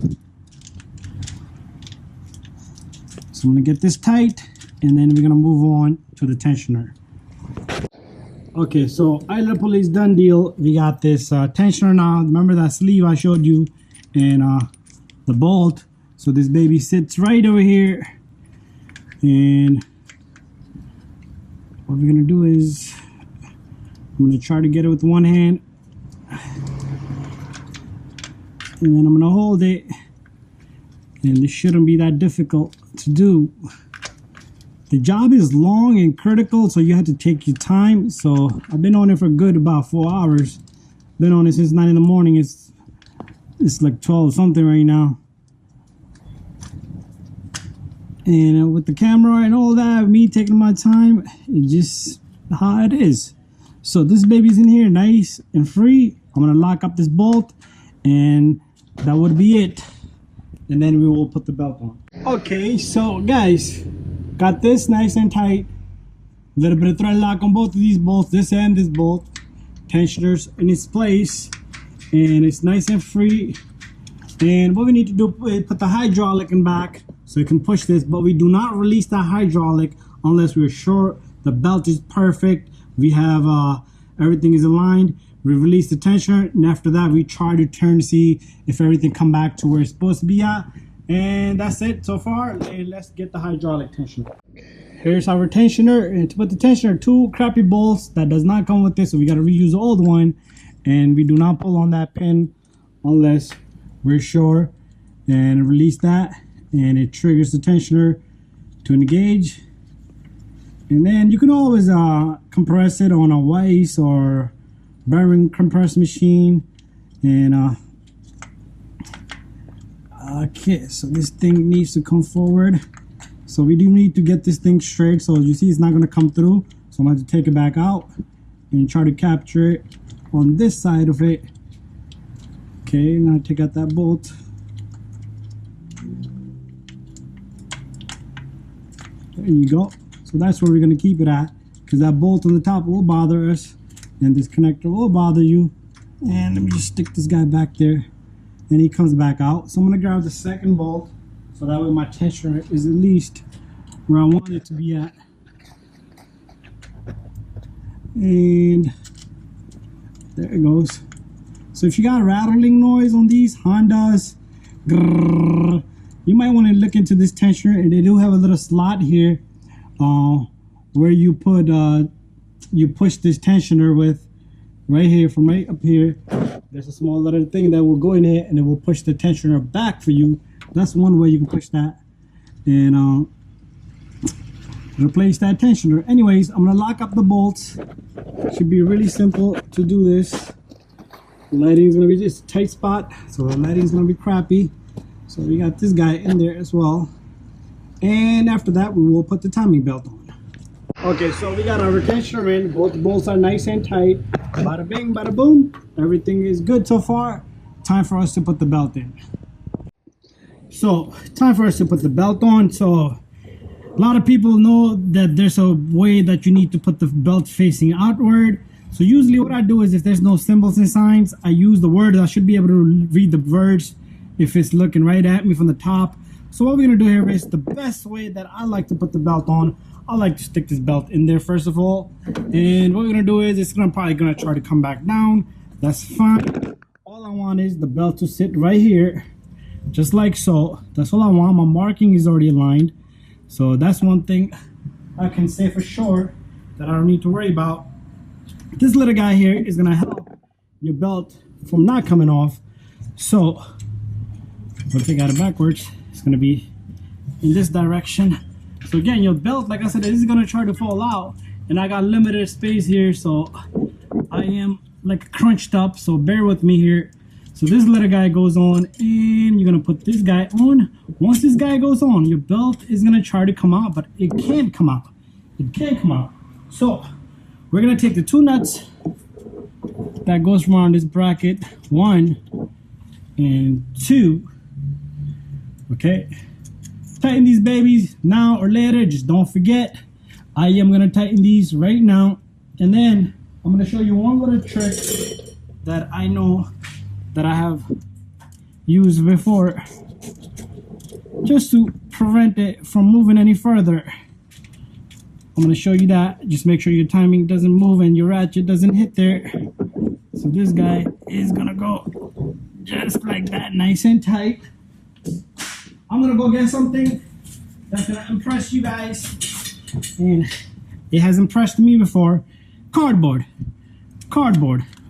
So I'm gonna get this tight, and then we're gonna move on to the tensioner. Okay, so idler pulley is done deal. We got this tensioner now. Remember that sleeve I showed you, and the bolt. So this baby sits right over here, and what we're gonna do is I'm gonna try to get it with one hand, and then I'm gonna hold it, and this shouldn't be that difficult to do. The job is long and critical, so you have to take your time. So I've been on it for good about 4 hours. Been on it since 9 in the morning. It's like 12 something right now. And with the camera and all that, me taking my time, it's just how it is. So this baby's in here nice and free. I'm gonna lock up this bolt, and that would be it. And then we will put the belt on. Okay, so guys, got this nice and tight. A little bit of thread lock on both of these bolts, this and this bolt. Tensioners in its place, and it's nice and free. And what we need to do is put the hydraulic in back so you can push this, but we do not release that hydraulic unless we're sure the belt is perfect. We have everything is aligned. We release the tensioner, and after that we try to turn to see if everything come back to where it's supposed to be at. And that's it so far. And let's get the hydraulic tensioner. Here's our tensioner, and to put the tensioner, 2 crappy bolts that does not come with this, so we got to reuse the old one. And we do not pull on that pin unless we're sure, and release that, and it triggers the tensioner to engage. And then you can always compress it on a Weiss or bearing compress machine. And okay, so this thing needs to come forward. So we do need to get this thing straight. So you see it's not going to come through, so I'm going to have to take it back out and try to capture it on this side of it. Okay, now take out that bolt. There you go. So that's where we're going to keep it at, because that bolt on the top will bother us, and this connector will bother you. And let me just stick this guy back there, and he comes back out. So I'm going to grab the second bolt, so that way my tensioner is at least where I want it to be at. And there it goes. So if you got a rattling noise on these Hondas, grrr, you might want to look into this tensioner. And they do have a little slot here where you put you push this tensioner with, right here, from right up here, there's a small little thing that will go in here and it will push the tensioner back for you. That's one way you can push that and replace that tensioner. Anyways, I'm gonna lock up the bolts. Should be really simple to do this. The lighting's gonna be just a tight spot, so the lighting's gonna be crappy. So we got this guy in there as well. And after that, we will put the timing belt on. Okay, so we got our tensioner in. Both bolts are nice and tight. Bada bing, bada boom. Everything is good so far. Time for us to put the belt in. So, time for us to put the belt on. So, a lot of people know that there's a way that you need to put the belt facing outward. So usually what I do is, if there's no symbols and signs, I use the word. I should be able to read the words if it's looking right at me from the top. So what we're gonna do here is, the best way that I like to put the belt on, I like to stick this belt in there first of all. And what we're gonna do is, it's probably gonna try to come back down. That's fine. All I want is the belt to sit right here, just like so. That's all I want. My marking is already aligned. So that's one thing I can say for sure that I don't need to worry about. This little guy here is gonna help your belt from not coming off. So if I got it backwards, it's gonna be in this direction. So again, your belt, like I said, is gonna try to fall out, and I got limited space here, so I am like crunched up, so bear with me here. So this little guy goes on, and you're gonna put this guy on. Once this guy goes on, your belt is gonna try to come out, but it can't come out. It can't come out. So we're gonna take the two nuts that goes around this bracket, 1 and 2. Okay, tighten these babies now or later. Just don't forget, I am gonna tighten these right now, and then I'm gonna show you one little trick that I know that I have used before, just to prevent it from moving any further. I'm gonna show you that. Just make sure your timing doesn't move and your ratchet doesn't hit there. So this guy is gonna go just like that, nice and tight. I'm gonna go get something that's gonna impress you guys, and it has impressed me before. Cardboard.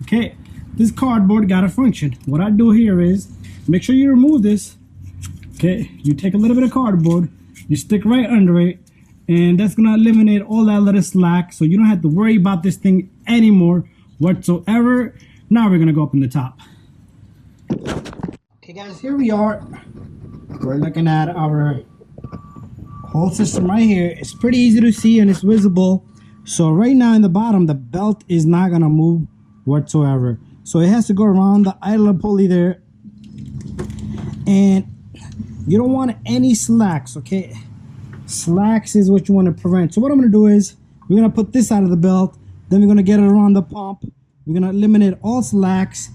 Okay, this cardboard got a function. What I do here is, make sure you remove this. Okay, you take a little bit of cardboard, you stick right under it, and that's gonna eliminate all that little slack, so you don't have to worry about this thing anymore whatsoever. Now we're gonna go up in the top. Okay guys, here we are. We're looking at our whole system right here. It's pretty easy to see and it's visible. So right now in the bottom, the belt is not gonna move whatsoever. So it has to go around the idler pulley there, and you don't want any slacks. Okay, slacks is what you want to prevent. So what I'm gonna do is, we're gonna put this out of the belt, then we're gonna get it around the pump. We're gonna eliminate all slacks,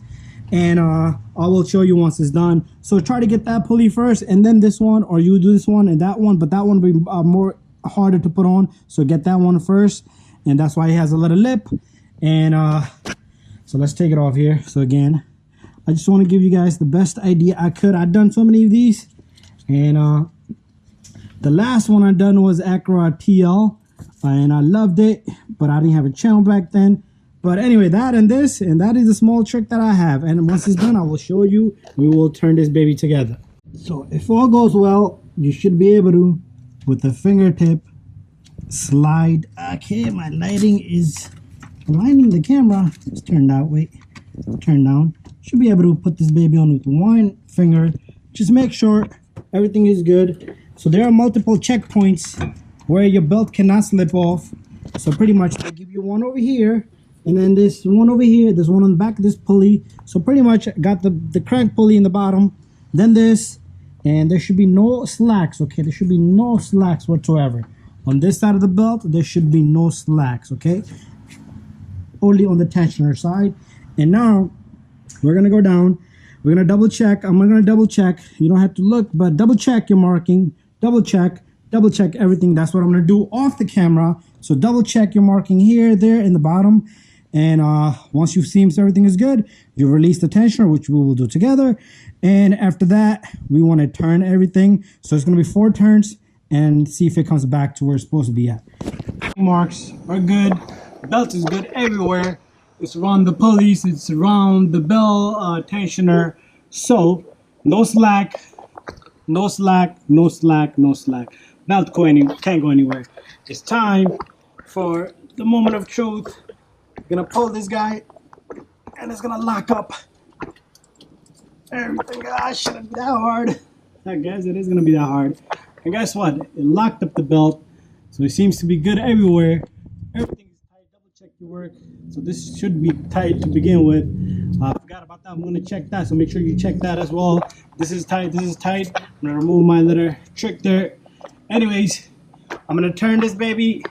and I will show you once it's done. So try to get that pulley first, and then this one, or you do this one and that one, but that one will be more harder to put on. So get that one first, and that's why it has a little lip. And so let's take it off here. So again, I just want to give you guys the best idea I could. I've done so many of these, and the last one I done was ACURA TL, and I loved it, but I didn't have a channel back then. But anyway, that and this, and that is a small trick that I have. And once it's done, I will show you. We will turn this baby together. So if all goes well, you should be able to, with the fingertip, slide. Okay, my lighting is aligning the camera. Let's turn that way, turn down. Should be able to put this baby on with one finger. Just make sure everything is good. So there are multiple checkpoints where your belt cannot slip off. So pretty much they give you one over here, and then this one over here, there's one on the back of this pulley. So pretty much got the crank pulley in the bottom, then this, and there should be no slacks. Okay, there should be no slacks whatsoever. On this side of the belt, there should be no slacks, okay? Only on the tensioner side. And now we're gonna go down. We're gonna double check. I'm gonna double check. You don't have to look, but double check your marking. Double check everything. That's what I'm gonna do off the camera. So double check your marking here, there, in the bottom. And once you've seen everything is good, you release the tensioner, which we will do together. And after that, we want to turn everything. So it's going to be 4 turns and see if it comes back to where it's supposed to be at. Marks are good. Belt is good everywhere. it's around the pulleys, it's around the bell tensioner. So no slack, no slack, no slack, no slack. Belt can't go anywhere. It's time for the moment of truth. I'm gonna pull this guy and it's gonna lock up everything. Ah, shouldn't be that hard. I guess it is gonna be that hard. And guess what? It locked up the belt, so it seems to be good everywhere. Everything is tight. Double check your work. So this should be tight to begin with. I forgot about that. I'm gonna check that. So make sure you check that as well. This is tight. This is tight. I'm gonna remove my little trick there. Anyways, I'm gonna turn this baby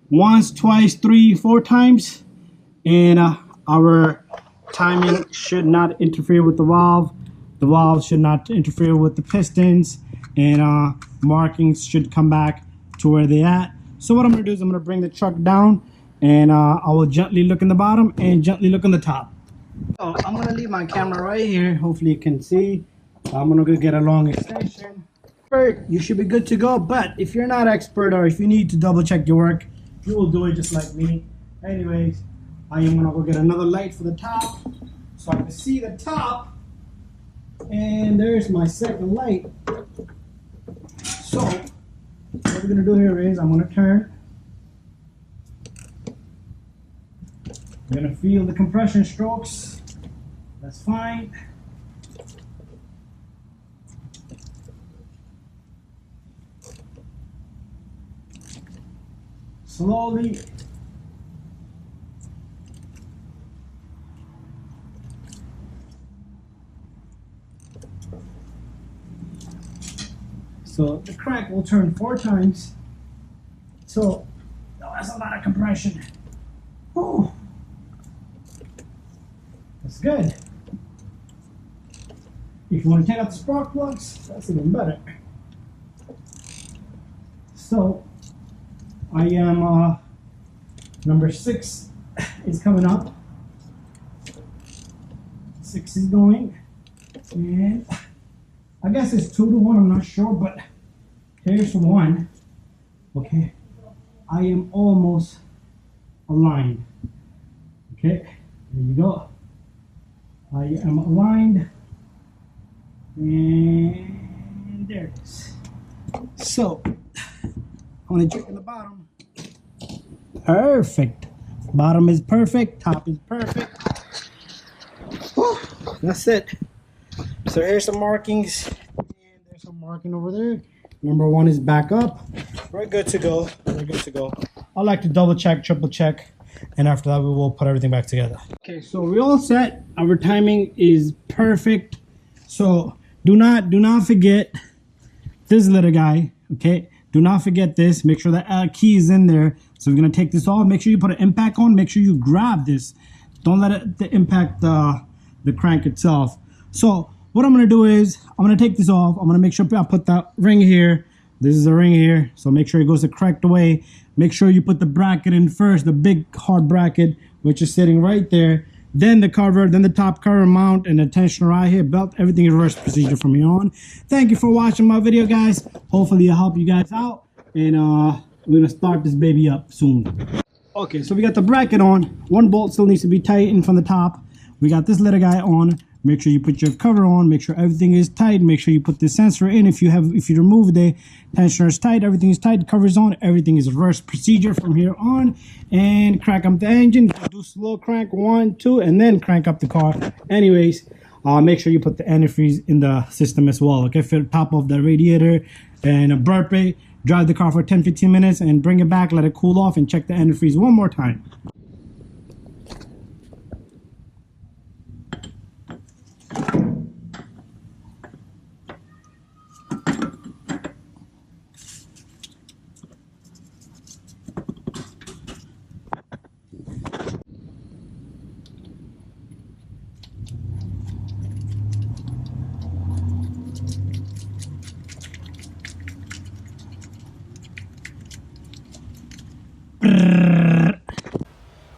once, twice, 3, 4 times, and our timing should not interfere with the valve. The valve should not interfere with the pistons, and markings should come back to where they at. So what I'm gonna do is I'm gonna bring the truck down, and I will gently look in the bottom and gently look on the top. So I'm gonna leave my camera right here. Hopefully you can see. I'm gonna go get a long extension. You should be good to go, but if you're not expert or if you need to double check your work, you will do it just like me. Anyways, I am gonna go get another light for the top so I can see the top. And there's my second light. So what we're gonna do here is I'm gonna turn. I'm gonna feel the compression strokes. That's fine. Slowly. So the crank will turn 4 times. So that's a lot of compression. Oh, that's good. If you want to take out the spark plugs, that's even better. So I am number 6 is coming up. 6 is going, and I guess it's 2 to 1. I'm not sure, but here's 1. Okay, I am almost aligned. Okay, there you go. I am aligned, and there it is. So I want to check in the bottom. Perfect. Bottom is perfect. Top is perfect. Whew, that's it. So here's some markings. And there's some marking over there. Number 1 is back up. We're good to go. We're good to go. I like to double check, triple check, and after that we will put everything back together. Okay, so we're all set. Our timing is perfect. So do not forget this little guy. Okay. Do not forget this. Make sure that key is in there. So we're going to take this off. Make sure you put an impact on. Make sure you grab this. Don't let it impact the crank itself. So what I'm going to do is I'm going to take this off. I'm going to make sure I put that ring here. This is a ring here. So make sure it goes the correct way. Make sure you put the bracket in first, the big hard bracket, which is sitting right there. Then the cover, then the top cover mount, and the tensioner right here, belt, everything is reverse procedure from here on. Thank you for watching my video, guys. Hopefully it'll help you guys out, and we're gonna start this baby up soon. Okay, so we got the bracket on. 1 bolt still needs to be tightened from the top. We got this little guy on. Make sure you put your cover on. Make sure everything is tight. Make sure you put the sensor in. If you remove the tensioner is tight, everything is tight. Cover's on. Everything is reverse procedure from here on. And crank up the engine. Do slow crank 1, 2, and then crank up the car. Anyways, make sure you put the antifreeze in the system as well. Okay, fill top of the radiator and burp it. Drive the car for 10-15 minutes and bring it back. Let it cool off and check the antifreeze one more time.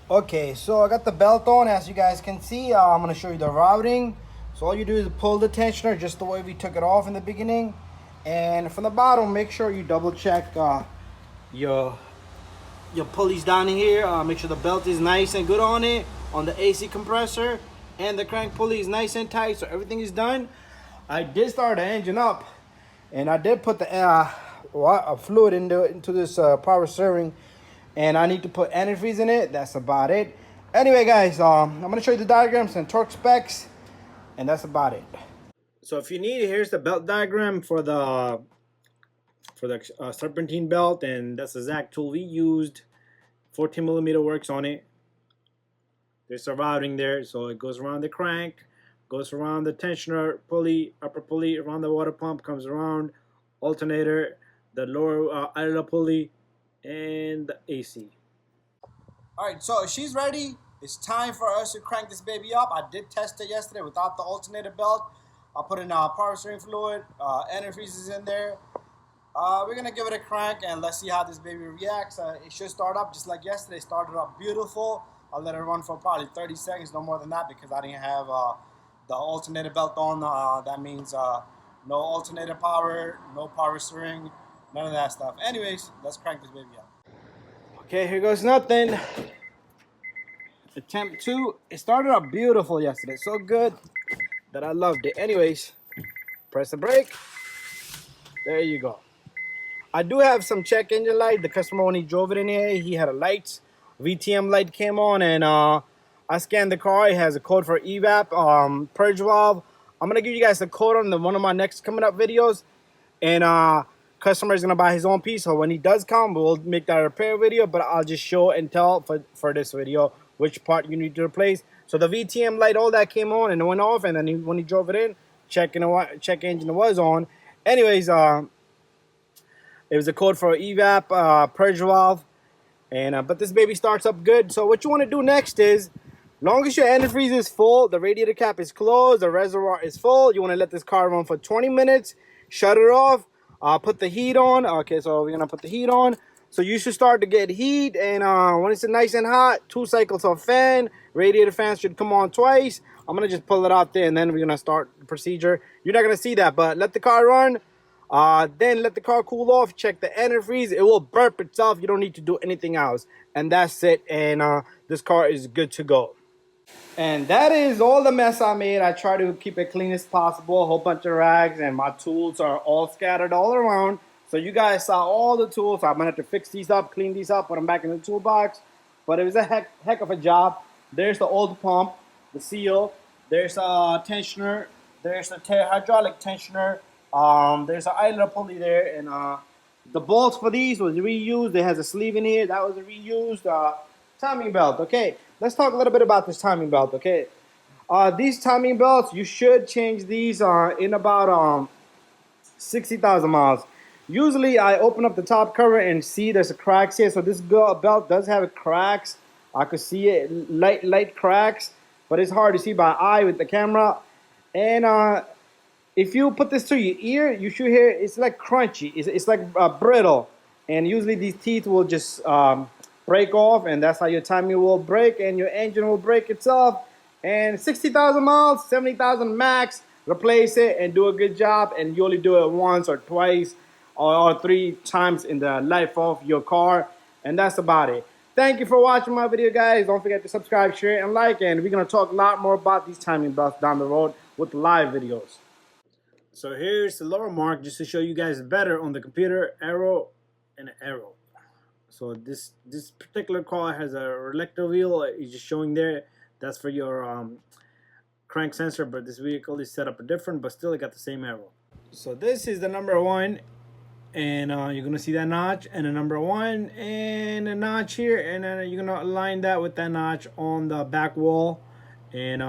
Okay, so I got the belt on. As you guys can see, I'm going to show you the routing. So all you do is pull the tensioner just the way we took it off in the beginning. And from the bottom, make sure you double check your pulleys down in here. Make sure the belt is nice and good on it. on the AC compressor, and the crank pulley is nice and tight, so everything is done. I did start the engine up, and I did put the fluid into this power steering, and I need to put antifreeze in it. That's about it. Anyway, guys, I'm gonna show you the diagrams and torque specs, and that's about it. So if you need it, here's the belt diagram for the Serpentine belt, and that's the exact tool we used. 14mm works on it. There's a routing there, so it goes around the crank, goes around the tensioner pulley, upper pulley, around the water pump, comes around alternator, the lower idler pulley, and the AC. Alright, so she's ready. It's time for us to crank this baby up. I did test it yesterday without the alternator belt. I put in power steering fluid, antifreeze is in there. We're gonna give it a crank and let's see how this baby reacts. It should start up just like yesterday. Started up beautiful. I'll let it run for probably 30 seconds, no more than that, because I didn't have the alternator belt on. That means no alternator power, no power steering, none of that stuff. Anyways, let's crank this baby up. Okay, here goes nothing. Attempt 2. It started up beautiful yesterday, so good that I loved it. Anyways, press the brake. There you go. I do have some check engine light. The customer, when he drove it in here, he had a light. VTM light came on, and I scanned the car. It has a code for evap, purge valve. I'm gonna give you guys the code on one of my next coming up videos, and customer is gonna buy his own piece. So when he does come, we'll make that repair video. But I'll just show and tell for this video which part you need to replace. So the VTM light, all that came on and it went off, and then when he drove it in, check engine was on. Anyways, it was a code for evap, purge valve, and but this baby starts up good. So what you want to do next is, long as your antifreeze is full, the radiator cap is closed, the reservoir is full, you want to let this car run for 20 minutes, shut it off, put the heat on. Okay, so we're gonna put the heat on. So you should start to get heat, and when it's nice and hot, 2 cycles of fan, radiator fan should come on twice. I'm gonna just pull it out there, and then we're gonna start the procedure. You're not gonna see that, but let the car run. Then let the car cool off, check the antifreeze. It will burp itself. You don't need to do anything else. And that's it. And this car is good to go. And that is all the mess I made. I try to keep it clean as possible. A whole bunch of rags, and my tools are all scattered all around. So you guys saw all the tools. I'm going to have to fix these up, clean these up, put them back in the toolbox. But it was a heck of a job. There's the old pump, the seal. There's a tensioner. There's a hydraulic tensioner. There's an idler pulley there, and the bolts for these was reused. It has a sleeve in here. That was a reused timing belt. Okay, let's talk a little bit about this timing belt. Okay, these timing belts, you should change these in about 60,000 miles. Usually I open up the top cover and see there's a cracks here. So this belt does have cracks. I could see it, light cracks, but it's hard to see by eye with the camera. And if you put this to your ear, you should hear it's like crunchy. It's like brittle. And usually these teeth will just break off, and that's how your timing will break and your engine will break itself. And 60,000 miles, 70,000 max, replace it and do a good job. And you only do it once or twice or 3 times in the life of your car. And that's about it. Thank you for watching my video, guys. Don't forget to subscribe, share, and like. And we're going to talk a lot more about these timing belts down the road with live videos. So here's the lower mark just to show you guys better on the computer. Arrow and an arrow. So this particular car has a reflector wheel. It's just showing there. That's for your crank sensor, but this vehicle is set up different, but still it got the same arrow. So this is the number 1, and you're gonna see that notch and a number 1 and a notch here, and then you're gonna align that with that notch on the back wall. And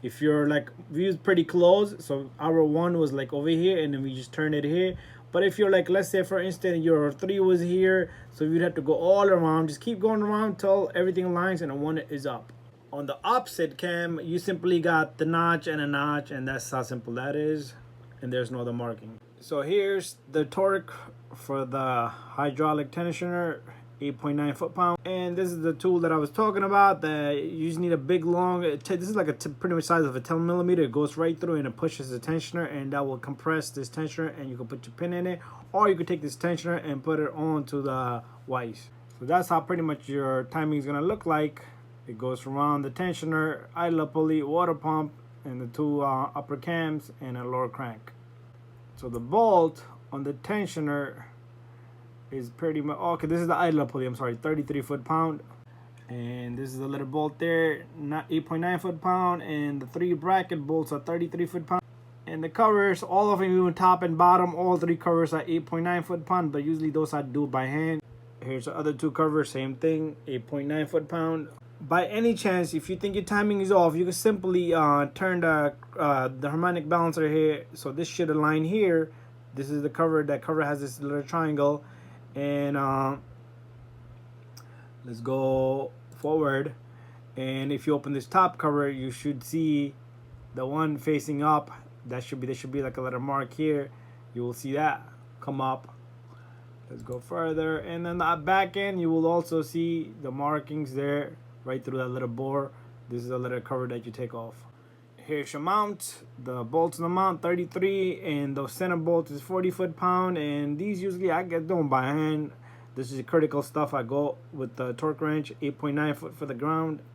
if you're like, we use pretty close, so our 1 was like over here, and then we just turn it here. But if you're like, let's say for instance your 3 was here, so you'd have to go all around. Just keep going around till everything aligns and the 1 is up. On the opposite cam, you simply got the notch and a notch, and that's how simple that is, and there's no other marking. So here's the torque for the hydraulic tensioner, 8.9 foot-pound, and this is the tool that I was talking about. That you just need a big long, this is like a pretty much size of a 10 millimeter. It goes right through and it pushes the tensioner, and that will compress this tensioner, and you can put your pin in it, or you could take this tensioner and put it onto the vise. So that's how pretty much your timing is gonna look like It goes around the tensioner, idler pulley, water pump, and the two upper cams and a lower crank. So the bolt on the tensioner is pretty much okay. This is the idler pulley. I'm sorry, 33 foot-pound, and this is a little bolt there, not 8.9 foot-pound, and the 3 bracket bolts are 33 foot-pound. And the covers, all of them, even top and bottom, all 3 covers are 8.9 foot-pound, but usually those I do by hand. Here's the other 2 covers, same thing, 8.9 foot-pound. By any chance, if you think your timing is off, you can simply turn the harmonic balancer here. So this should align here. This is the cover. That cover has this little triangle. And let's go forward. And if you open this top cover, you should see the one facing up. There should be like a little mark here. You will see that come up. Let's go further. And then the back end, you will also see the markings there right through that little bore. This is a little cover that you take off. Here's your mount. The bolts on the mount 33, and the center bolt is 40 foot-pound. And these usually I get done by hand. This is critical stuff. I go with the torque wrench, 8.9 foot for the ground.